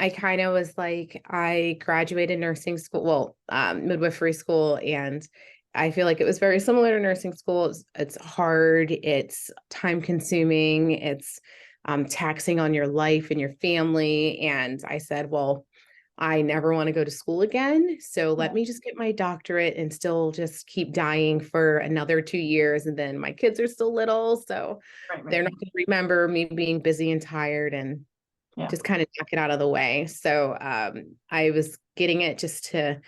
I kind of was like, I graduated nursing school, midwifery school, and I feel like it was very similar to nursing school. It's hard, it's time consuming, it's taxing on your life and your family. And I said, well, I never want to go to school again. So let me just get my doctorate and still just keep dying for another 2 years. And then my kids are still little, so they're not going to remember me being busy and tired, and just kind of knock it out of the way. So I was getting it just to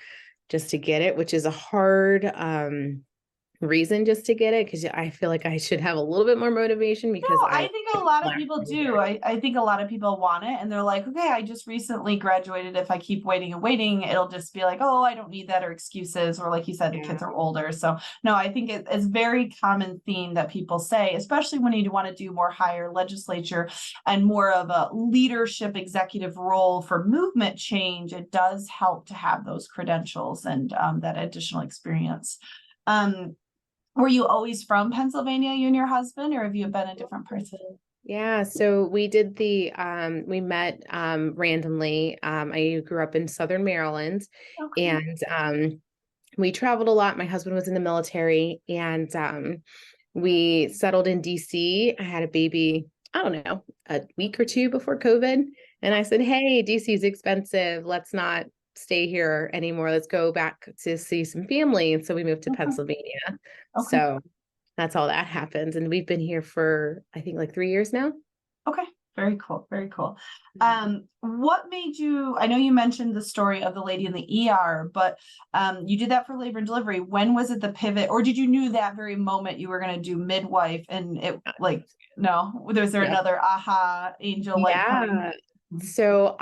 get it, which is a hard reason just to get it, because I feel like I should have a little bit more motivation, because I think a lot of people do. I think a lot of people want it and they're like, okay, I just recently graduated. If I keep waiting and waiting, it'll just be like, oh, I don't need that, or excuses, or like you said, the kids are older. So no, I think it's very common theme that people say, especially when you want to do more higher legislature and more of a leadership executive role for movement change. It does help to have those credentials and that additional experience. Were you always from Pennsylvania, you and your husband, or have you been in different parts of it? Yeah, so we did we met randomly. I grew up in Southern Maryland, and we traveled a lot. My husband was in the military, and we settled in DC. I had a baby, I don't know, a week or two before COVID. And I said, hey, DC is expensive. Let's not stay here anymore. Let's go back to see some family. And so we moved to Pennsylvania. So that's all that happened. And we've been here for, I think, like 3 years now. Okay. Very cool. Very cool. What made you, I know you mentioned the story of the lady in the ER, but you did that for labor and delivery. When was it the pivot, or did you knew that very moment you were going to do midwife, and it like, no, was there another aha angel? Yeah. So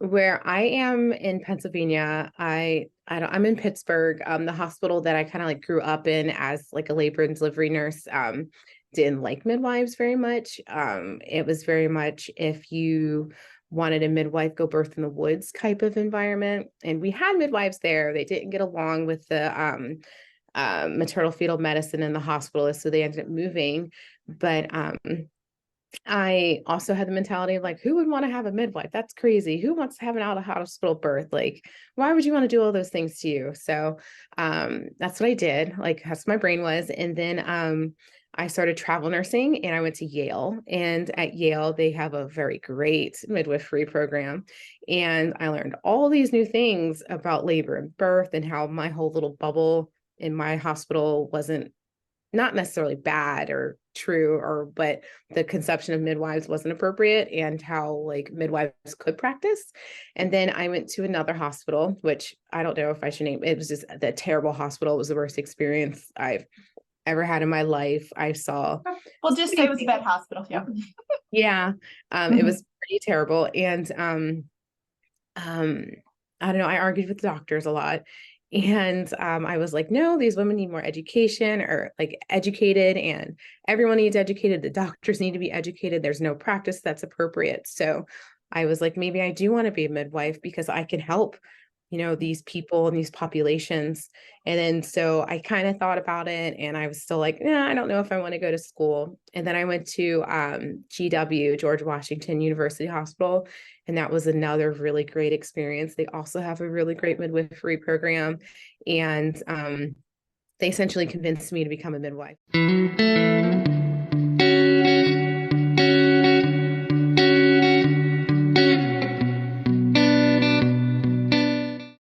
where I am in Pennsylvania, I'm in Pittsburgh. The hospital that I kind of like grew up in as like a labor and delivery nurse, didn't like midwives very much. It was very much, if you wanted a midwife, go birth in the woods type of environment. And we had midwives there. They didn't get along with the maternal fetal medicine in the hospital, so they ended up moving. But I also had the mentality of like, who would want to have a midwife? That's crazy. Who wants to have an out of hospital birth? Like, why would you want to do all those things to you? So that's what I did. Like, that's what my brain was. And then I started travel nursing, and I went to Yale. And at Yale, they have a very great midwifery program. And I learned all these new things about labor and birth, and how my whole little bubble in my hospital wasn't not necessarily bad or true, but the conception of midwives wasn't appropriate, and how like midwives could practice. And then I went to another hospital, which I don't know if I should name. It was just the terrible hospital. It was the worst experience I've ever had in my life. I saw. Well, just say it was a bad hospital. Yeah. Yeah. It was pretty terrible. And I don't know, I argued with doctors a lot. And I was like, no, these women need more education, or like educated, and everyone needs educated. The doctors need to be educated. There's no practice that's appropriate. So I was like, maybe I do want to be a midwife, because I can help, these people and these populations. And then so I kind of thought about it, and I was still like, I don't know if I want to go to school. And then I went to GW, George Washington University Hospital. And that was another really great experience. They also have a really great midwifery program. And they essentially convinced me to become a midwife.